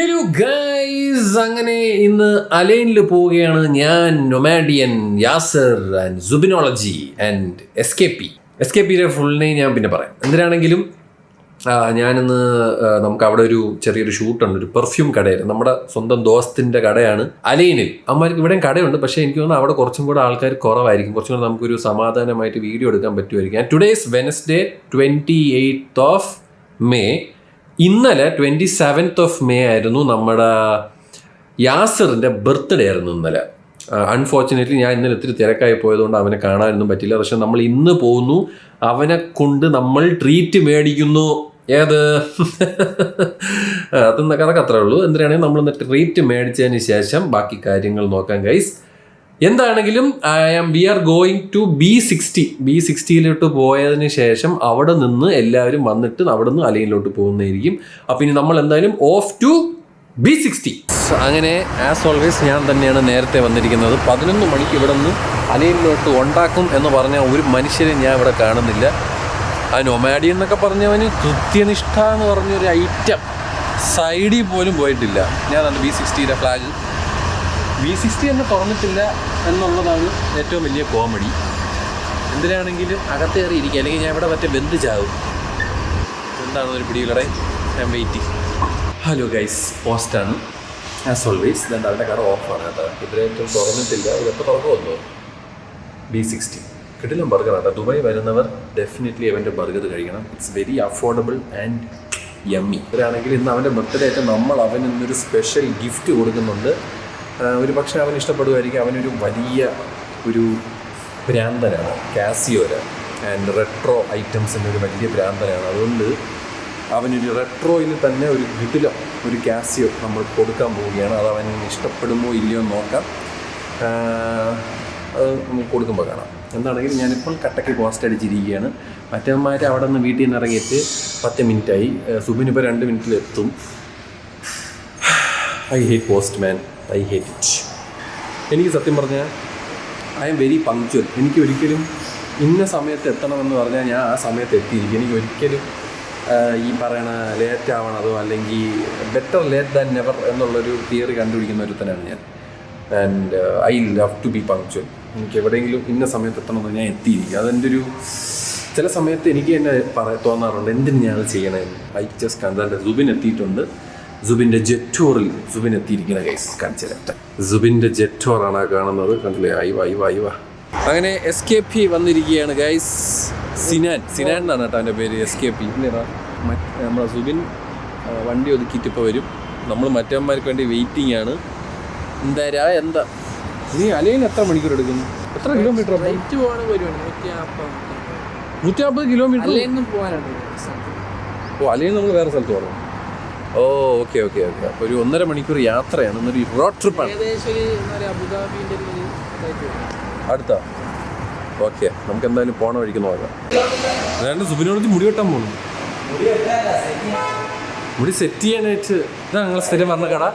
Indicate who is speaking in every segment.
Speaker 1: Hello guys, അങ്ങനെ ഇന്ന് അലൈനിൽ പോവുകയാണ് ഞാൻ, Nomadian, Yasar and Subinology and എസ്കേപ്പിയുടെ ഫുൾ നെയിം ഞാൻ പിന്നെ പറയാം. എന്തിനാണെങ്കിലും ഞാനിന്ന് നമുക്ക് അവിടെ ഒരു ചെറിയൊരു ഷൂട്ടുണ്ട്, ഒരു പെർഫ്യൂം കടയിൽ, നമ്മുടെ സ്വന്തം ദോസ്തിൻ്റെ കടയാണ് അലൈനിൽ. അമ്മമാർക്ക് ഇവിടെയും കടയുണ്ട്, പക്ഷേ എനിക്ക് തോന്നുന്നു അവിടെ കുറച്ചും കൂടെ ആൾക്കാർ കുറവായിരിക്കും, കുറച്ചും കൂടെ നമുക്കൊരു സമാധാനമായിട്ട് വീഡിയോ എടുക്കാൻ പറ്റുമായിരിക്കും. And today's Wednesday 28th May. ഇന്നലെ 27th May ആയിരുന്നു നമ്മുടെ യാസറിൻ്റെ ബർത്ത്ഡേ ആയിരുന്നു ഇന്നലെ. അൺഫോർച്ചുനേറ്റ്ലി ഞാൻ ഇന്നലെ ഇത്തിരി തിരക്കായി പോയതുകൊണ്ട് അവനെ കാണാനൊന്നും പറ്റില്ല. പക്ഷെ നമ്മൾ ഇന്ന് പോകുന്നു, അവനെ കൊണ്ട് നമ്മൾ ട്രീറ്റ് മേടിക്കുന്നു. ഏത് അതൊക്കെ അത്രേ ഉള്ളൂ. എന്തിനാണെങ്കിൽ നമ്മൾ ട്രീറ്റ് മേടിച്ചതിന് ശേഷം ബാക്കി കാര്യങ്ങൾ നോക്കാം ഗൈസ്. എന്താണെങ്കിലും V are going to B60 പോയതിന് ശേഷം അവിടെ നിന്ന് എല്ലാവരും വന്നിട്ട് അവിടെ നിന്ന് അലൈനിലോട്ട് പോകുന്നതായിരിക്കും. അപ്പം ഇനി നമ്മൾ എന്തായാലും ഓഫ് ടു B60. അങ്ങനെ ആസ് ഓൾവേസ് ഞാൻ തന്നെയാണ് നേരത്തെ വന്നിരിക്കുന്നത്. 11 മണിക്ക് ഇവിടെ നിന്ന് അലൈനിലോട്ട് ഉണ്ടാക്കും എന്ന് പറഞ്ഞ ഒരു മനുഷ്യരെ ഞാൻ ഇവിടെ കാണുന്നില്ല. ആ നൊമാഡി എന്നൊക്കെ പറഞ്ഞവന് കൃത്യനിഷ്ഠ എന്ന് പറഞ്ഞൊരു ഐറ്റം സൈഡിൽ പോലും പോയിട്ടില്ല. ഞാനാണ് B60യുടെ ഫ്ലാഗ്. B60 എന്ന് പറഞ്ഞിട്ടില്ല എന്നുള്ളതാണ് ഏറ്റവും വലിയ കോമഡി. എന്തിനാണെങ്കിലും അകത്തേറി ഇരിക്കുക, അല്ലെങ്കിൽ ഞാൻ ഇവിടെ മറ്റേ ബന്ധു ചാവും. എന്താണ് ഒരു പിടികളെ ഞാൻ വെയിറ്റിംഗ്. ഹലോ ഗൈസ്, പോസ്റ്റാണ് ആസ് ഓൾവേസ്. ഇതെന്താ അവരുടെ കട ഓഫാണ് കേട്ടോ, ഇതുവരെയായിട്ടും തുറന്നിട്ടില്ല. ഇതെപ്പോൾ തുറക്കുമല്ലോ. B60 കിടിലം ബർഗർ കേട്ടോ. ദുബായ് വരുന്നവർ ഡെഫിനറ്റ്ലി അവൻ്റെ ബർഗർ കഴിക്കണം. It's very affordable and yummy. ഇവരാണെങ്കിൽ ഇന്ന് അവൻ്റെ ബർത്ത്ഡേ ആയിട്ട് നമ്മൾ അവന് ഇന്നൊരു സ്പെഷ്യൽ ഗിഫ്റ്റ് കൊടുക്കുന്നുണ്ട്. ഒരു പക്ഷേ അവന് ഇഷ്ടപ്പെടുമായിരിക്കും. അവനൊരു വലിയ ഒരു ഭ്രാന്തനാണ്, കാസിയോര ആൻഡ് റെട്രോ ഐറ്റംസിൻ്റെ ഒരു വലിയ ഭ്രാന്തനാണ്. അതുകൊണ്ട് അവനൊരു റെട്രോയിൽ തന്നെ ഒരു കിടിലം ഒരു കാസിയോ നമ്മൾ കൊടുക്കാൻ പോവുകയാണ്. അത് അവന് ഇഷ്ടപ്പെടുമോ ഇല്ലയോ എന്ന് നോക്കാം. അത് നമുക്ക് കൊടുക്കുമ്പോൾ കാണാം. എന്താണെങ്കിലും ഞാനിപ്പോൾ കട്ടയ്ക്ക് പോസ്റ്റ് അടിച്ചിരിക്കുകയാണ്. മറ്റന്മാർ അവിടെ നിന്ന് വീട്ടിൽ നിന്ന് ഇറങ്ങിയിട്ട് 10 മിനിറ്റായി. സുബിനിപ്പോൾ 2 മിനിറ്റിലെത്തും. I hate postman, I hate it. എനിക്ക് സത്യം പറഞ്ഞാൽ ഐ എം വെരി പങ്ക്ച്വൽ. എനിക്ക് ഒരിക്കലും ഇന്ന സമയത്ത് എത്തണമെന്ന് പറഞ്ഞാൽ ഞാൻ ആ സമയത്ത് എത്തിയിരിക്കും. എനിക്ക് ഒരിക്കലും ഈ പറയണ ലേറ്റ് ആവണതോ അല്ലെങ്കിൽ ബെറ്റർ ലേറ്റ് ദാൻ നെവർ എന്നുള്ളൊരു തിയറി കണ്ടുപിടിക്കുന്ന ഒരുത്തനാണ് ഞാൻ. And I love to be punctual. എനിക്ക് എവിടെയെങ്കിലും ഇന്ന സമയത്ത് എത്തണമെന്ന് ഞാൻ എത്തിയിരിക്കും. അതെൻ്റെ ഒരു ചില സമയത്ത് എനിക്ക് തന്നെ തോന്നാറുണ്ട് എന്തിന് ഞാൻ അത് ചെയ്യണമെന്ന്. ഐ ജസ്റ്റ് കണ്ടാൽ സുബിൻ എത്തിയിട്ടുണ്ട്. സുബിൻ്റെ ജെറ്റോറിൽ സുബിൻ എത്തിയിരിക്കുന്ന ഗൈസ് കാണിച്ചു തരാം. സുബിൻ്റെ ജെറ്റോറാണ് കാണുന്നത്, കണ്ടില്ലേ? അയവ. അങ്ങനെ എസ്കേപ്പി വന്നിരിക്കുകയാണ് ഗൈസ്. സിനാൻ എന്നാണ് കേട്ടോ അവൻ്റെ പേര്. എസ്കേപ്പി നമ്മളെ സുബിൻ വണ്ടി ഒതുക്കിയിട്ട് ഇപ്പോൾ വരും. നമ്മൾ മറ്റന്മാർക്ക് വേണ്ടി വെയിറ്റിംഗ് ആണ്. എന്താ നീ അലയിൽ എത്ര മണിക്കൂർ എടുക്കുന്നു? എത്ര കിലോമീറ്റർ? 150 കിലോമീറ്റർ ഓ, അലയിൽ നമ്മൾ വേറെ സ്ഥലത്ത് പോകണം. ഓ ഓക്കെ. അപ്പോൾ ഒരു 1.5 മണിക്കൂർ യാത്രയാണ്. എന്നൊരു റോഡ് ട്രിപ്പാണ്. അടുത്ത ഓക്കെ, നമുക്ക് എന്തായാലും പോണ വഴിക്ക് നോക്കാം. അതായത് സുബിനോട് മുടി വെട്ടാൻ പോകണം. മുടി സെറ്റ് ചെയ്യാനായിട്ട് ഇതാണ് ഞങ്ങൾ സ്ഥിരം പറഞ്ഞ കട.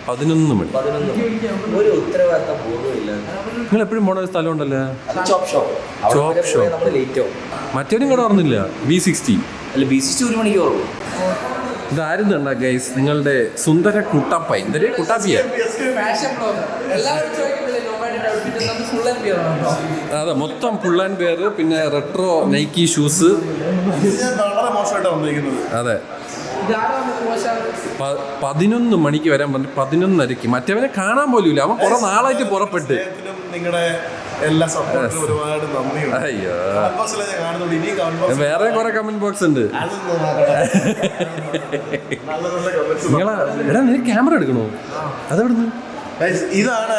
Speaker 1: 11 മണി.
Speaker 2: ഒരു ഉത്തരവാദിത്തം പൂർവ്വമില്ല.
Speaker 1: നിങ്ങൾ എപ്പോഴും പോണ ഒരു സ്ഥലം ഉണ്ടല്ലോ,
Speaker 2: ചോപ്പ് ഷോപ്പ്.
Speaker 1: മറ്റേരും കട പറഞ്ഞില്ല. B60
Speaker 2: അല്ല, B60 1 മണിക്ക് ഓർമ്മ.
Speaker 1: ഇതാരും തണ്ട ഗൈസ്, നിങ്ങളുടെ സുന്ദര കുട്ടാപ്പ. എന്തൊരു കുട്ടാപ്പിയ? അതെ, മൊത്തം ഫുൾ ആൻഡ് ബെയർ, പിന്നെ റെട്രോ നൈക്കി ഷൂസ്. അതെ, 11 മണിക്ക് വരാൻ പറഞ്ഞു. 11:30. മറ്റവനെ കാണാൻ പോലും ഇല്ല. അവൻ കുറെ നാളായിട്ട് പുറപ്പെട്ട്. അയ്യോ, വേറെ കുറെ കമന്റ് ബോക്സ് ഉണ്ട്. എടാ, നീ ക്യാമറ എടുക്കണോ? അതെവിടുന്ന്?
Speaker 3: ഇതാണ്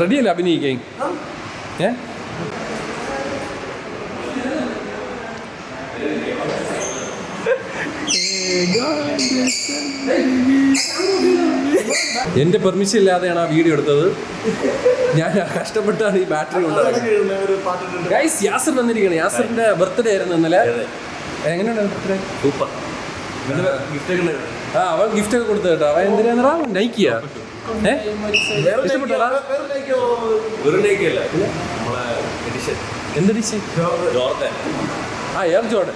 Speaker 1: റെഡിയല്ലേ അഭിനയിക്കാൻ? എന്റെ പെർമിഷൻ ഇല്ലാതെയാണ് ആ വീഡിയോ എടുത്തത്. ഞാൻ കഷ്ടപ്പെട്ടാണ് ഈ ബാറ്ററി കൊണ്ടുവരുന്നത്. ഗൈസ്, യാസർ വന്നിരിക്കുകയാണ്. യാസറിന്റെ ബർത്ത്ഡേ ആയിരുന്നു ഇന്നലെ. എങ്ങനെയുണ്ട് ബർത്ത്ഡേ?
Speaker 2: സൂപ്പർ.
Speaker 1: അവൻ ഗിഫ്റ്റ് ഒക്കെ കൊടുത്തു കേട്ടോ. അവൻ എന്തിനാ? നൈക്കിയാ? ഇഷ്ടപ്പെട്ടാ? എന്ത് ഡിഷ്?
Speaker 2: ജോർഡൻ.
Speaker 1: ആ എയർ ജോർഡൻ.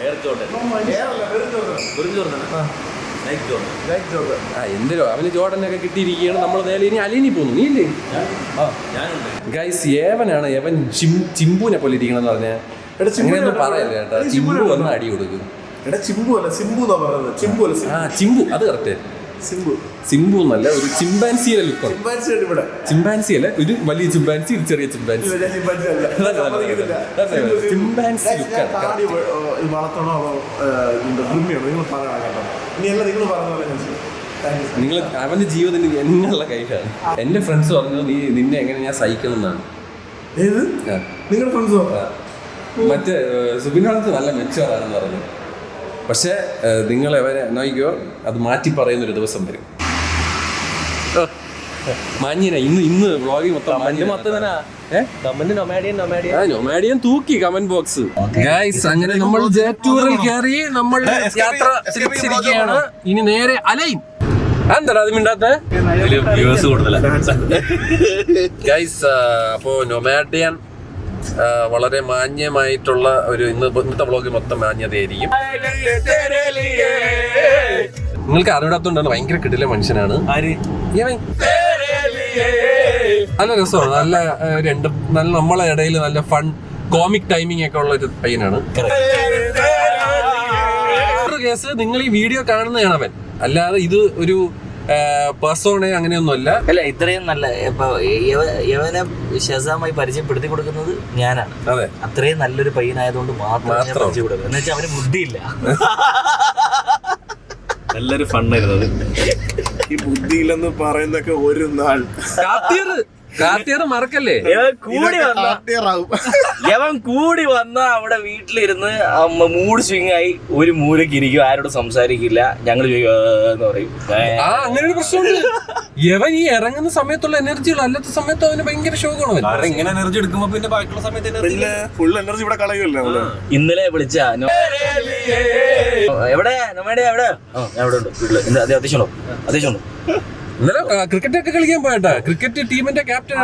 Speaker 1: ആ എന്തിനോ അവന് ജോർഡനൊക്കെ കിട്ടിയിരിക്കുകയാണ്. നമ്മൾ നേരെ ഇനി അലീനി പോകുന്നു. നീ ഇല്ലേ? ഗൈസ് ഏവനാണ് ഏവൻ ചിമ്പുവിനെ പോലെ ഇരിക്കണമെന്ന് പറഞ്ഞാൽ അങ്ങനെയൊന്നും പറയല്ലേ ചേട്ടാ. ചിമ്പു വന്ന് അടി കൊടുക്കും. ആ ചിമ്പു അത് കറക്റ്റ്. സിംബു എന്നല്ല, ഒരു ചിമ്പാൻസിയുടെ ലുക്കാണ്. ചിമ്പാൻസി അല്ല, ഒരു വലിയ ചിമ്പാൻസി, ഒരു ചെറിയ ചിമ്പാൻസി. ചിമ്പാൻസി ലുക്കാണ്. നിങ്ങൾ അവന്റെ ജീവിതത്തിന് എന്നുള്ള കൈകാണ്. എന്റെ ഫ്രണ്ട്സ് പറഞ്ഞത് നിന്നെ എങ്ങനെ ഞാൻ സഹിക്കണം എന്നാണ്. മറ്റേ സുബിനാളത്ത് നല്ല മെച്ചോറാണെന്ന് പറഞ്ഞു. പക്ഷെ നിങ്ങൾ എവരെ നോക്കിക്കോ, അത് മാറ്റി പറയുന്നൊരു ദിവസം വരും. മാന്യന ഇന്ന് വ്ളോഗിൽ മൊത്തം നൊമാഡിയൻ തൂക്കി കമന്റ് ബോക്സ്. ഗൈസ് അങ്ങനെ നമ്മൾ ജെറ്റൂറിൽ കയറി നമ്മൾ യാത്ര തിരിച്ചിരിക്കുകയാണ്. ഇനി നേരെ അലൈൻ. എന്താ അത് മിണ്ടാത്ത ഗൈസ്? അപ്പോ നൊമാഡിയൻ വളരെ മാന്യമായിട്ടുള്ള ഒരു ഇന്നത്തെ വ്ളോഗ് മൊത്തം മാന്യതയായിരിക്കും. നിങ്ങൾക്ക് അറിവിടാത്തോണ്ടാണ്. ഭയങ്കര കിടില മനുഷ്യനാണ്. നല്ല രസമാണ്. നല്ല നല്ല നമ്മളെ ഇടയിൽ നല്ല ഫൺ കോമിക് ടൈമിംഗ് ഒക്കെ ഉള്ള ഒരു പയ്യനാണ്. കേസ് നിങ്ങൾ ഈ വീഡിയോ കാണുന്നതാണ് അവൻ, അല്ലാതെ ഇത് ഒരു പേഴ്സോണെ അങ്ങനെയൊന്നുമല്ല.
Speaker 2: അല്ല, ഇത്രയും നല്ല ഇപ്പൊ യവനെ ഷസാമായി പരിചയപ്പെടുത്തി കൊടുക്കുന്നത് ഞാനാണ്.
Speaker 1: അതെ,
Speaker 2: അത്രയും നല്ലൊരു പയ്യനായതുകൊണ്ട് മാത്രം പരിചയപ്പെടുന്നത്. എന്ന് വെച്ചാൽ അവന് ബുദ്ധിയില്ല.
Speaker 3: നല്ലൊരു ഫണ്ണായിരുന്നു അത്. ഈ ബുദ്ധിയില്ലെന്ന് പറയുന്നൊക്കെ ഒരു നാൾ
Speaker 1: കാർത്തിയർ മറക്കല്ലേ.
Speaker 2: യവൻ കൂടി വന്ന അവിടെ വീട്ടിലിരുന്ന് മൂഡ് സ്വിങ് ആയി ഒരു മൂലക്ക് ഇരിക്കും, ആരോട് സംസാരിക്കില്ല. ഞങ്ങൾ എന്ന് പറയും.
Speaker 1: അങ്ങനെ ഒരു പ്രശ്നമുണ്ട്. യവൻ ഈ ഇറങ്ങുന്ന സമയത്തുള്ള എനർജികൾ അല്ലാത്ത സമയത്ത് അവന് ഭയങ്കര ഷോക്കാണ്.
Speaker 3: ഇങ്ങനെ എനർജി എടുക്കുമ്പോ പിന്നെ ബാക്കിയുള്ള സമയത്ത് ഫുൾ എനർജി ഇവിടെ കളയുമല്ലോ.
Speaker 2: ഇന്നലെ വിളിച്ച എവിടെ നമ്മുടെ എവിടെ എവിടെ ഉണ്ട് വീട്ടില്? അത്യാവശ്യമുണ്ടോ? അത്യാവശ്യമുണ്ടോ?
Speaker 1: ഇന്നലെ ക്രിക്കറ്റ് ഒക്കെ കളിക്കാൻ പോയട്ടാ. ക്രിക്കറ്റ് ടീമിന്റെ ക്യാപ്റ്റൻ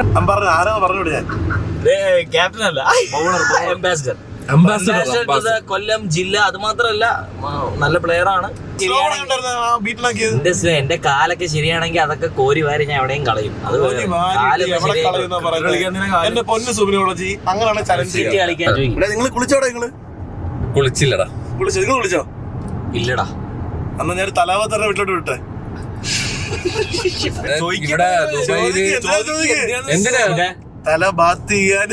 Speaker 2: ക്യാപ്റ്റൻ അല്ല, അംബാസിഡർ. കൊല്ലം ജില്ല. അത് മാത്രല്ല നല്ല പ്ലെയർ ആണ്. എന്റെ കാലൊക്കെ ശരിയാണെങ്കിൽ അതൊക്കെ കോരി വാരി ഞാൻ എവിടെയും കളയും. അത് കളിക്കാൻ
Speaker 1: കുളിച്ചില്ലടാ.
Speaker 3: കുളിച്ചോ?
Speaker 2: ഇല്ലടാ.
Speaker 3: അന്ന് ഞാൻ തലാവത്തറ വീട്ടിലോട്ട് വിട്ടെ.
Speaker 1: ഇവിടെ ദുബൈയില് എന്തിനാ
Speaker 3: തല ബാത്ത് ചെയ്യാൻ.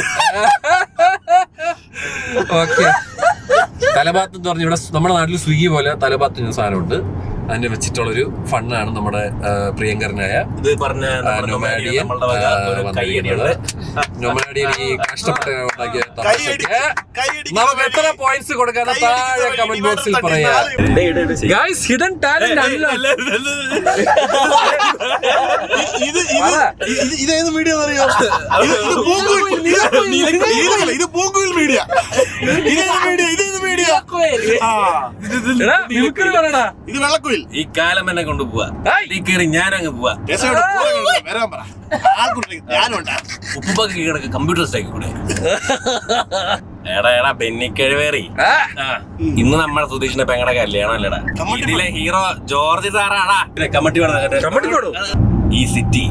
Speaker 1: ഓക്കെ, തലബാത്ത് എന്ന് പറഞ്ഞ ഇവിടെ നമ്മുടെ നാട്ടിൽ സ്വിഗ്ഗി പോലെ തലബാത്ത് എന്ന സാധനമുണ്ട്. അതിന്റെ വെച്ചിട്ടുള്ളൊരു ഫണ്ണാണ് നമ്മുടെ പ്രിയങ്കരനായ നൊമാഡിയൻ. നൊമാഡിയൻ ഈ കഷ്ടപ്പെട്ട് ഉണ്ടാക്കിയ നമുക്ക് എത്ര പോയിന്റ്സ് കൊടുക്കാതെ താഴെ കമന്റ് ബോക്സിൽ പറയാ. ഗൈസ്, ഹിഡൻ ടാലന്റ് അല്ല.
Speaker 3: ഇതേത് മീഡിയ അറിയോ? ഇത് പൂങ്കുയിൽ മീഡിയ. ഇത് വെള്ളക്കുയിൽ.
Speaker 4: ഈ കാലം എന്നെ കൊണ്ടുപോവാ. ഈ കയറി ഞാനങ്ങ് പോവാ. ഉപ്പൊക്കെ കിടക്ക് കമ്പ്യൂട്ടർ സ്റ്റാക്കി കൂടെ. എടാ ബെന്നിക്കഴിവേറി, ഇന്ന് നമ്മുടെ സുധീഷിന്റെ പെങ്ങടെ കല്യാണം അല്ലടാ. ഇതിലെ ഹീറോ ജോർജ് സാറാടാ. കമ്മട്ടി ഈ സിറ്റി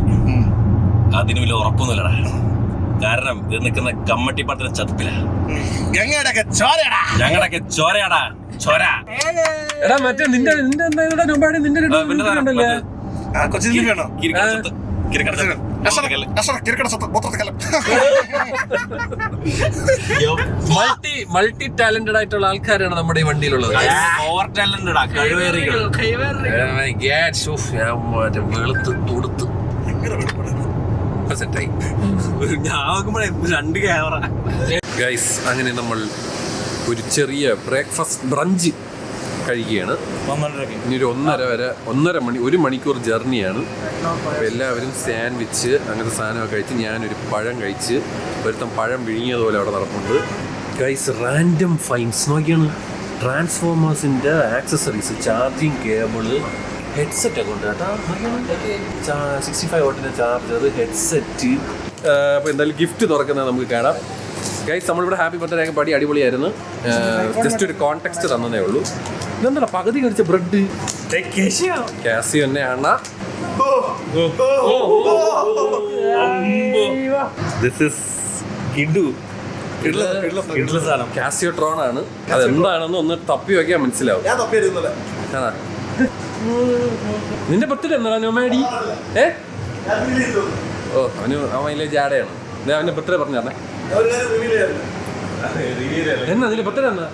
Speaker 4: അതിന് വലിയ ഉറപ്പൊന്നുമില്ലടാ. കാരണം ഇത് നിൽക്കുന്ന കമ്മട്ടിപ്പടത്തിന് ചതുപ്പില. ഞങ്ങളുടെയൊക്കെ ചോരയാടാ. ചോര.
Speaker 1: എടാ മറ്റേ നിന്റെ നൊമാഡിയൻ നിന്റെ മൾട്ടി ടാലന്റഡ് ആയിട്ടുള്ള ആൾക്കാരാണ് നമ്മുടെ ഈ വണ്ടിയിലുള്ളത്.
Speaker 4: Over talented കഴിവേറികൾ.
Speaker 1: വെളുത്ത് തുടുത്ത് സെറ്റായി.
Speaker 4: ഞാൻ നോക്കുമ്പോഴേ 2 ക്യാമറ.
Speaker 1: ഗൈസ്, അങ്ങനെ നമ്മൾ ഒരു ചെറിയ ബ്രേക്ക്ഫാസ്റ്റ് ബ്രഞ്ച് കഴിക്കുകയാണ്. ഇനി ഒരു 1 മണിക്കൂർ ജേർണിയാണ്. അപ്പോൾ എല്ലാവരും സാൻഡ്വിച്ച് അങ്ങനത്തെ സാധനമൊക്കെ കഴിച്ച് ഞാനൊരു പഴം കഴിച്ച്, ഒരുത്തം പഴം വിഴുങ്ങിയതുപോലെ അവിടെ നടപ്പുണ്ട്. ഗൈസ്, റാൻഡം ഫൈൻസ് നോക്കിയാണ്. ട്രാൻസ്ഫോമേഴ്സിൻ്റെ ആക്സസറീസ്, ചാർജിങ് കേബിള്, ഹെഡ്സെറ്റ് ഒക്കെ ഉണ്ട് കേട്ടോ. 65 വാട്ടിൻ്റെ ചാർജർ, ഹെഡ്സെറ്റ്. അപ്പോൾ എന്തായാലും ഗിഫ്റ്റ് തുറക്കുന്നത് നമുക്ക് കാണാം. ഗൈസ് നമ്മളിവിടെ ഹാപ്പി ബർത്ത്ഡേ ഒക്കെ പാടി അടിപൊളിയായിരുന്നു. ജസ്റ്റ് ഒരു കോണ്ടെക്സ്റ്റ് തന്നതേ ഉള്ളൂ. ഇതെന്താ പകുതി കഴിച്ച ബ്രെഡ്? കാസിയോ തന്നെയാണ്. കാസിയോ ട്രോൺ ആണ്. അതെന്താണെന്ന് ഒന്ന് തപ്പി നോക്കിയാൽ മനസ്സിലാവും. നിന്റെ ബർത്ത്ഡേ എന്നാ നോമാഡി? ഓ അവന് മൈലേജ് ആടെയാണ്. അവന്റെ ബർത്ത്ഡേ പറഞ്ഞു തരണേ. എന്നാ നിന്റെ ബർത്ത്ഡേ എന്നാ?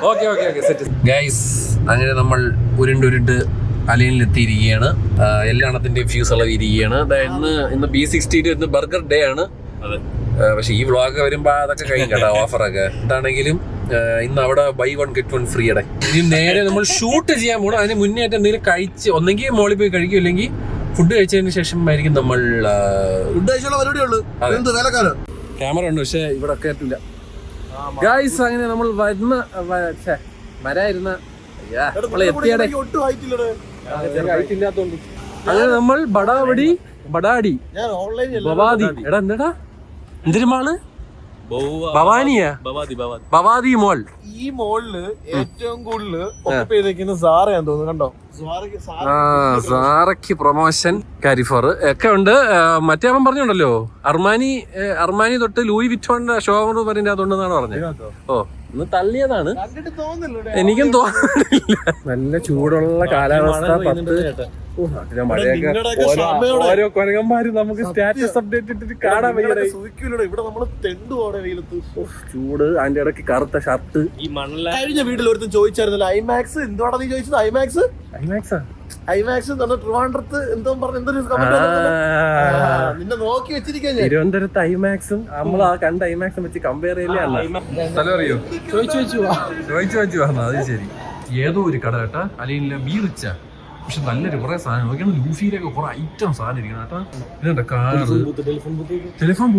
Speaker 1: Okay set. ഗൈസ് അങ്ങനെ നമ്മൾ ഉരുണ്ട് അലയിലെത്തിയിരിക്കുകയാണ്. എല്ലാണത്തിന്റെയും ഫ്യൂസ് ഇളവിരിക്കുകയാണ്. ഇന്ന് B60 ഇന്ന് ബർഗർ ഡേ ആണ്. പക്ഷെ ഈ വ്ളോഗ് വരുമ്പോ അതൊക്കെ കഴിയും കേട്ടോ, ഓഫറൊക്കെ. എന്താണെങ്കിലും ഇന്ന് അവിടെ ബൈ 1 get 1 ഫ്രീ അടേ. ഇനി നേരെ നമ്മൾ ഷൂട്ട് ചെയ്യാൻ പോകണം. അതിന് മുന്നേ ആയിട്ട് എന്തെങ്കിലും കഴിച്ച് ഒന്നെങ്കിൽ മോളിൽ പോയി കഴിക്കും, ഇല്ലെങ്കിൽ ഫുഡ് കഴിച്ചതിന് ശേഷം ആയിരിക്കും നമ്മൾ ക്യാമറ ഉണ്ട്. പക്ഷെ ഇവിടെ കയറ്റില്ല. ഗൈസ് അങ്ങനെ നമ്മൾ വരായിരുന്ന എത്തിയടേ ഇല്ലാത്തോണ്ട് അങ്ങനെ നമ്മൾ ബടാടി ബവാദി. എടാ എന്താടാ എന്തൊരു മാള്? ഭവാനിയാ? ഭവാദി മോൾ.
Speaker 3: ഈ മോളില് ഏറ്റവും കൂടുതൽ ചെയ്തേക്കുന്ന സാറയാന്ന് തോന്നുന്നു. കണ്ടോ,
Speaker 1: സാറയ്ക്ക് പ്രൊമോഷൻ കാരിഫോർ ഒക്കെ ഉണ്ട്. മറ്റേ അവൻ പറഞ്ഞുണ്ടല്ലോ അർമാനി തൊട്ട് ലൂയി വിറ്റോണിന്റെ ഷോറൂം പറഞ്ഞ അതുകൊണ്ടെന്നാണ് പറഞ്ഞത്. ഓ ഒന്ന് തള്ളിയതാണ്, എനിക്കും തോന്നുന്നില്ല. നല്ല ചൂടുള്ള കാലാവസ്ഥ. മഴയൊക്കെ ഓരോ കൊരകന്മാരും നമുക്ക് സ്റ്റാറ്റസ് അപ്ഡേറ്റ് ഇട്ടിട്ട് കാണാൻ വയ്യ.
Speaker 3: ഇവിടെ നമ്മള് തെണ്ടുപോടെ വെയിലത്ത്.
Speaker 1: ചൂട്, അതിന്റെ ഇടയ്ക്ക് കറുത്ത ഷർട്ട്.
Speaker 3: ഈ മണ്ണല കഴിഞ്ഞ വീട്ടിൽ ഒരുത്തും ചോദിച്ചായിരുന്നല്ലോ ഐമാക്സ് എന്തുവാടാ നീ ചോദിച്ചത്? ഐമാക്സ് ട്രിവാൻഡ്രത്ത് എന്തോ പറഞ്ഞു, എന്തൊരു നിന്നെ നോക്കി വെച്ചിരിക്കാൻ.
Speaker 1: തിരുവനന്തപുരത്ത് ഐമാക്സും നമ്മൾ ആ കണ്ട ഐമാക്സും വെച്ച് കമ്പയർ ചെയ്യല്ലേ. സ്ഥലം അറിയോ? ചോദിച്ചു വന്നു. അത് ശരി. ഏതോ ഒരു കട കേട്ടാ, അല്ലെങ്കിൽ ബീ റിച്ചാ, പക്ഷെ നല്ലൊരു കുറെ സാധനം നോക്കിയാണ്. ലൂഫിയിലൊക്കെ കുറെ ഐറ്റം സാധനം ഇരിക്കണം കേട്ടാ. ഇതുണ്ട് കാറ്, ടെലിഫോൺ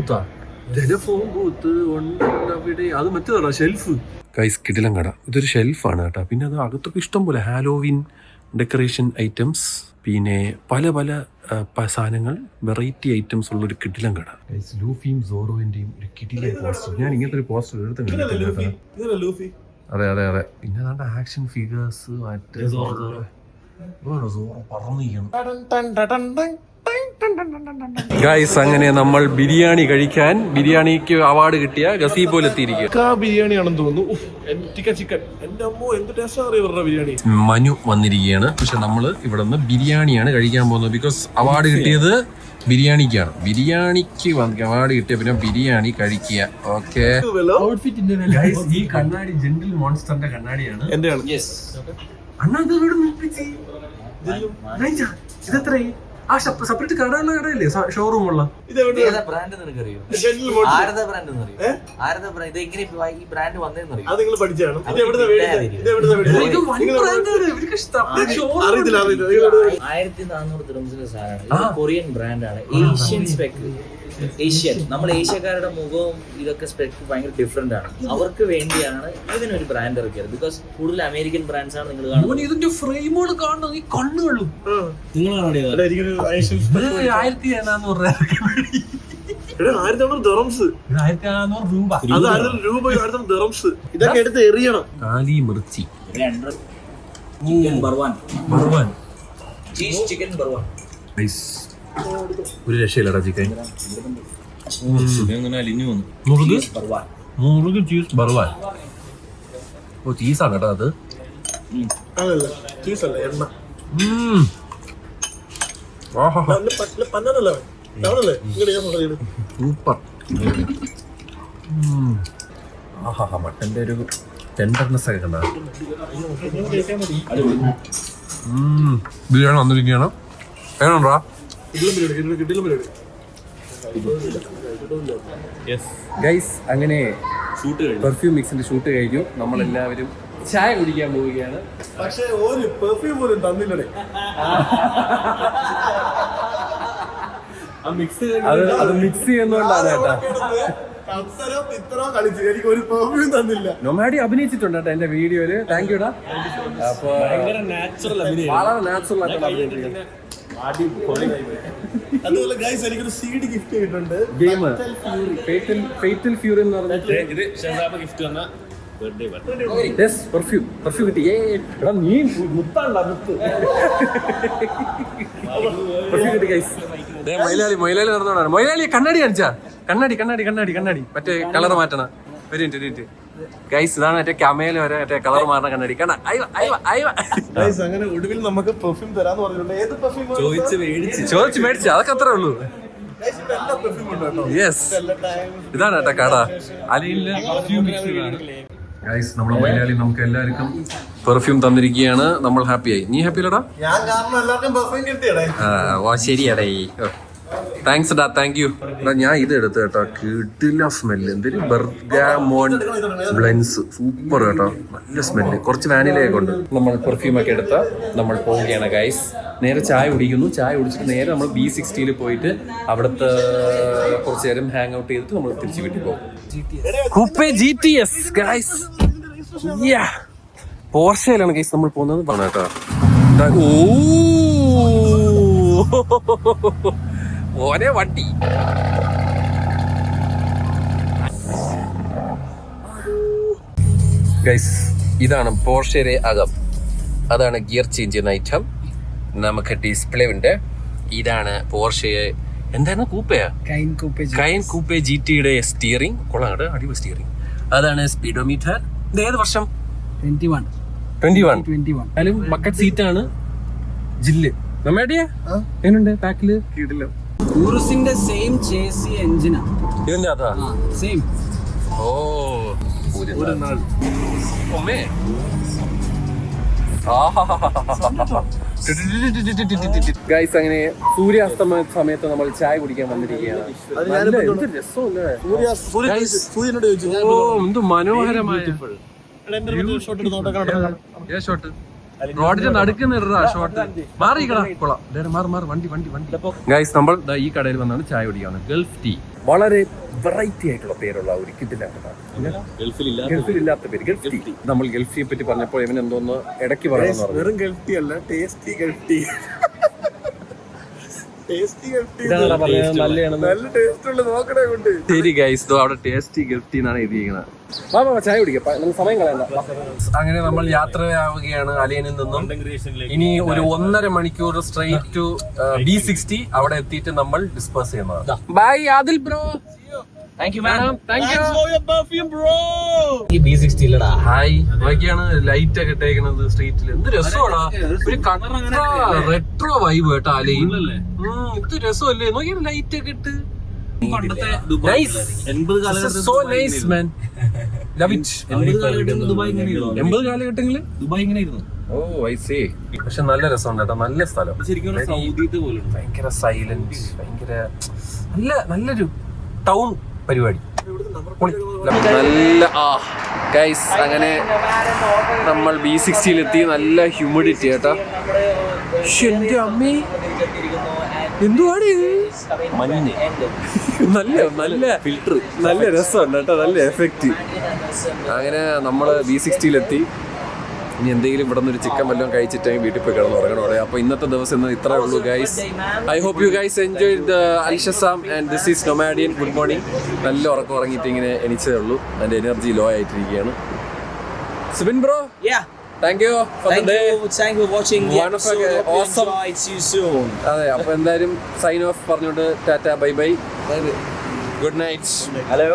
Speaker 1: ബൂത്ത് ഉണ്ട് അവിടെ. അത് മറ്റേതാ ഷെൽഫ്. ഗൈസ് കിടിലം കട. ഇതൊരു ഷെൽഫാണ് കേട്ടോ. പിന്നെ അത് അകത്തൊക്കെ ഇഷ്ടം പോലെ ഹാലോവിൻ ഡെക്കറേഷൻ ഐറ്റംസ്, പിന്നെ പല സാധനങ്ങൾ, വെറൈറ്റി ഐറ്റംസ് ഉള്ള ഒരു കിടിലം കട. ലൂഫിയും സോറോന്റെയും ഒരു കിടിലൻ പോസ്റ്റർ. ഞാൻ ഇങ്ങനത്തെ ഒരു പോസ്റ്റർ എടുത്ത് കണ്ടിട്ടില്ല. അതെ. പിന്നെ അതാണ്ട് ആക്ഷൻ ഫിഗേഴ്സ് മറ്റേ ഗൈസ് അങ്ങനെ നമ്മൾ ബിരിയാണി കഴിക്കാൻ, ബിരിയാണിക്ക് അവാർഡ് കിട്ടിയ ഗസീബോലെത്തിയിരിക്കും.
Speaker 3: ബിരിയാണിയാണെന്ന് തോന്നുന്നു. ചിക്കൻ. എന്റെ അമ്മോ എന്ത് ടേസ്റ്റ് അറിയാം ബിരിയാണി.
Speaker 1: മനു വന്നിരിക്കുകയാണ്. പക്ഷെ നമ്മള് ഇവിടെ നിന്ന് ബിരിയാണിയാണ് കഴിക്കാൻ പോകുന്നത്. ബിക്കോസ് അവാർഡ് കിട്ടിയത് ബിരിയാണിക്കാണ്. ബിരിയാണിക്ക് അവാർഡ് കിട്ടിയ പിന്നെ ബിരിയാണി കഴിക്കുക. ഓക്കെ. ഈ കണ്ണാടി ജെന്റിൽ മോൺസ്റ്ററിന്റെ കണ്ണാടിയാണ്. അണ്ണാ ഇത് ഇവിടെ ഇതെത്രേ? ആ സെപ്പറേറ്റ് കടയുള്ള കടയല്ലേ ഷോറൂമുള്ള?
Speaker 2: കൊറിയൻ ബ്രാൻഡാണ്. Asian spec. ഏഷ്യൻ, നമ്മൾ ഏഷ്യക്കാരുടെ മുഖവും ഇതൊക്കെ സ്പെക്ക് ഭയങ്കര ഡിഫറെന്റ് ആണ്. അവർക്ക് വേണ്ടിയാണ് ഇതിനൊരു ബ്രാൻഡ് ഇറക്കിയത്. ബിക്കോസ് കൂടുതൽ അമേരിക്കൻ ബ്രാൻഡ്സ് ആണ് നിങ്ങൾ കാണുന്നത്.
Speaker 1: ഇതിന്റെ ഫ്രെയിമുകൾ കാണുന്നത് ഈ കണ്ണുകളും
Speaker 2: നിങ്ങളാണ്
Speaker 1: 1400 രൂപ.
Speaker 3: ഇതൊക്കെ എടുത്ത് എറിയണം.
Speaker 1: കാലി മിർച്ചി,
Speaker 2: ചിക്കൻ ബർവാൻ, ചീസ് ചിക്കൻ ബർവാൻ.
Speaker 1: ഒരു രക്ഷയില്ലടാ ചിക്കൻ. മുറുക് ചീസ് ബർവാൻ. ഓ ചീസാണ് കേട്ടോ അത്. സൂപ്പർ. ആഹാ മട്ടന്റെ ഒരു ടെൻഡർനെസ് ഒക്കെ കണ്ട. ബിരിയാണി വന്നിരിക്കുകയാണ്. എങ്ങനെയുണ്ടാ? ഗൈസ് അങ്ങനെ പെർഫ്യൂം മിക്സിന്റെ ഷൂട്ട് കഴിഞ്ഞു. നമ്മളെല്ലാവരും ചായ കുടിക്കാൻ പോവുകയാണ്.
Speaker 3: പക്ഷേ ഒരു പെർഫ്യൂം പോലും തന്നില്ലേ.
Speaker 1: അത് മിക്സ് ചെയ്യുന്നോണ്ടാണ് കേട്ടാ. നൊമാഡി അഭിനയിച്ചിട്ടുണ്ട് കേട്ടോ എന്റെ വീഡിയോയില്. താങ്ക് യുടാ. അപ്പൊ വളരെ നാച്ചുറൽ ആയിട്ടാണ് അഭിനയിച്ചിരിക്കുന്നത്.
Speaker 3: അതുപോലെ ഗൈസ് എനിക്കൊരു സീഡ് ഗിഫ്റ്റ് ചെയ്തിട്ടുണ്ട്.
Speaker 1: ഗെയിം ഫേറ്റൽ ഫ്യൂറി എന്ന് പറഞ്ഞിട്ട്
Speaker 3: ഇത് ഷെസാബ് ഗിഫ്റ്റ് തന്ന ബർത്ത്ഡേ
Speaker 1: പെർഫ്യൂം കിട്ടി. എടാ നീ മുത്താണ്ടാ മുത്ത്. പെർഫ്യൂം കിട്ടി ഗൈസ്. മൊയിലാളി നടന്നോടാണ്. മൊയിലാളി കണ്ണാടി കാണിച്ചാ? കണ്ണാടി മറ്റേ കളർ മാറ്റണ. ഒരു മിനിറ്റ് ഗൈസ്, ഇതാണ് മറ്റേ ക്യാമറയിൽ വരെ മറ്റേ കളർ മാറണ കണ്ണാടി.
Speaker 3: ഗൈസ് അങ്ങനെ ഒടുവിൽ നമുക്ക് പെർഫ്യൂം തരാന്ന് പറഞ്ഞിട്ടുണ്ട്. ഏത് പെർഫ്യൂം
Speaker 1: ചോദിച്ച് മേടിച്ചു, അതൊക്കെ അത്രേ ഉള്ളൂ. യെസ്, ഇതാണ് കേട്ടോ കട. ഗൈസ് നമ്മുടെ മലയാളി നമുക്ക് എല്ലാവർക്കും പെർഫ്യൂം തന്നിരിക്കുകയാണ്. നമ്മൾ ഹാപ്പിയായി. നീ ഹാപ്പി അല്ലടാ?
Speaker 3: ഞാൻ കാരണം എല്ലാവർക്കും പെർഫ്യൂം കിട്ടിയടേ.
Speaker 1: ശരിയാടേ. താങ്ക്സ് ഡാ, താങ്ക് യു. ഞാൻ ഇത് എടുത്തു കേട്ടോ. കിടില സ്മെല്ല്. എന്തൊരു ബെർഗാമോൺ ബ്ലെൻസ്, സൂപ്പർ കേട്ടോ. നല്ല സ്മെല്ല്. കുറച്ച് വാനിലയൊക്കെ ഉണ്ട്. നമ്മൾ പെർഫ്യൂം ഒക്കെ എടുത്ത് നമ്മൾ പോവുകയാണ് ഗൈസ്. നേരെ ചായ കുടിക്കുന്നു. ചായ കുടിച്ചിട്ട് നേരെ നമ്മൾ B60 പോയിട്ട് അവിടുത്തെ കുറച്ച് നേരം ഹാങ് ഔട്ട് ചെയ്തിട്ട് നമ്മൾ തിരിച്ച് വീട്ടിൽ പോകും. Coupe GTS guys. പോർഷയിലാണ് ഗൈസ് നമ്മൾ പോകുന്നത്. കേട്ടോ. ഓരേ വണ്ടി. ഗൈസ് ഇതാണ് പോർഷയുടെ അകം. അതാണ് ഗിയർ ചേഞ്ച് ചെയ്യുന്ന ഐറ്റം. നമുക്ക് ഡിസ്പ്ലേ ഉണ്ട്. ഇതാണ് പോർഷയെ എന്താണ് കൂപ്പയാ? Kine കൂപ്പേ GTയുടെ steering. കൊള്ളാം കേട്ടോ, അടിപൊളി സ്റ്റിയറിംഗ്. അതാണ് സ്പീഡോമീറ്റർ. ഇത് ഏത് വർഷം? 21. അതിലും ബക്കറ്റ് സീറ്റാണ്. ജില്ല് നമ്മടിയാ എങ്ങനെയുണ്ട്? പാക്കില് കീടില്ല.
Speaker 5: ഊറുസിന്റെ സെയിം ചേസി എഞ്ചിനാ
Speaker 1: ഇതിന്റെ അതാ
Speaker 5: സെയിം.
Speaker 1: ഓ ഒരു നാൾ ഗൈസ് അങ്ങനെ സൂര്യാസ്തമയ സമയത്ത് നമ്മൾ ചായ കുടിക്കാൻ വന്നിരിക്കുകയാണ്. ഓ എന്ത് മനോഹരമായ ഷോട്ട്. റോഡിന്റെ നടുക്കുന്നിടാ ഷോട്ട്. മാറിക്കടാ കൊള്ളാം. മാറി വണ്ടി. ഗൈസ് നമ്മൾ ഈ കടയിൽ വന്നാണ് ചായ കുടിക്കാണ്. Gulf tea. വളരെ വെറൈറ്റി ആയിട്ടുള്ള പേരുള്ള ഒരു കിട്ടില്ലാത്ത ഗൾഫിലില്ലാത്ത പേര് ഗൾഫ് ടീ. നമ്മൾ ഗൾഫ് ടീയെ പറ്റി പറഞ്ഞപ്പോൾ ഇവൻ എന്തോന്ന് ഇടയ്ക്ക് പറഞ്ഞു.
Speaker 3: വെറും ഗൾഫ് ടീ അല്ല, ടേസ്റ്റി ഗൾഫ് ടീ.
Speaker 1: ശരി ഗൈസ്, അവിടെ ടേസ്റ്റി ഗൾഫ് ടീ എന്നാണ് എഴുതിയിരിക്കുന്നത്. ചായ കുടിക്കാം, സമയം കളയണ്ട. അങ്ങനെ നമ്മൾ യാത്രയാവുകയാണ് അലിയനിൽ നിന്നും. ഇനി ഒരു 1.5 മണിക്കൂർ സ്ട്രെയിറ്റ് ടു B60. അവിടെ എത്തിയിട്ട് നമ്മൾ ഡിസ്പേഴ്സ് ചെയ്യുന്നത്. Bye Adil bro.
Speaker 2: Thank you madam.
Speaker 5: ഈ B60 ഇല്ലടാ.
Speaker 1: ഹായ്. നോക്കിയാണ് ലൈറ്റ് ഒക്കെ ഇട്ടേക്കുന്നത് സ്ട്രീറ്റിൽ. എന്ത് രസമാടാ. ഒരു റെട്രോ വൈബ് കേട്ടോ അലയും. എന്ത് രസമല്ലേ. നോക്കിയാണ് ലൈറ്റ് ഒക്കെ ഇട്ട്.
Speaker 4: പണ്ടത്തെ ദുബായ് 80
Speaker 1: കാലഘട്ടങ്ങളിൽ
Speaker 4: ദുബായ് ഇങ്ങനെ ഇരുന്നു.
Speaker 1: ഓ ഐ സീ. പക്ഷെ നല്ല രസമുണ്ട് കേട്ടോ. നല്ല സ്ഥലം.
Speaker 4: ശരിക്കും സൗദിത്തെ പോലെ
Speaker 1: ഭയങ്കര സൈലന്റ്. ഭയങ്കര നല്ലൊരു ടൗൺ പരിപാടി. നല്ല ഗൈസ് അങ്ങനെ നമ്മൾ B60 എത്തി. നല്ല ഹ്യൂമിഡിറ്റി കേട്ടോ. എന്റെ അമ്മേ എന്തുവാണ് മഞ്ഞ്. നല്ല ഫിൽറ്റർ. നല്ല രസമുണ്ട് കേട്ടോ. നല്ല എഫക്റ്റ്. അങ്ങനെ നമ്മൾ B60 എത്തി. ഇനി എന്തെങ്കിലും ഇവിടെ നിന്ന് ഒരു ചിക്കൻ വല്ലതും കഴിച്ചിട്ടെങ്കിൽ വീട്ടിൽ പോയി കിടന്ന് ഉറങ്ങണോടെ. അപ്പോൾ ഇന്നത്തെ ദിവസം ഇത്രേ ഉള്ളൂ guys. I hope you guys enjoy the Al Shazam and this is Nomadian. Good morning. നല്ല ഉറക്കം ഉറങ്ങിയിട്ട് ഇങ്ങനെ എണീച്ചേ ഉള്ളൂ. എൻ്റെ എനർജി ലോ ആയിട്ടിരിക്കുകയാണ്. Subin bro, thank you for the day.
Speaker 2: Thank you for watching the
Speaker 1: Wonderful,
Speaker 2: episode.
Speaker 1: awesome.
Speaker 2: See you soon.
Speaker 1: അതെ, അപ്പോൾ എന്തായാലും സൈൻ ഓഫ് പറഞ്ഞുകൊണ്ട് Tata bye bye. Good night.
Speaker 2: Hello.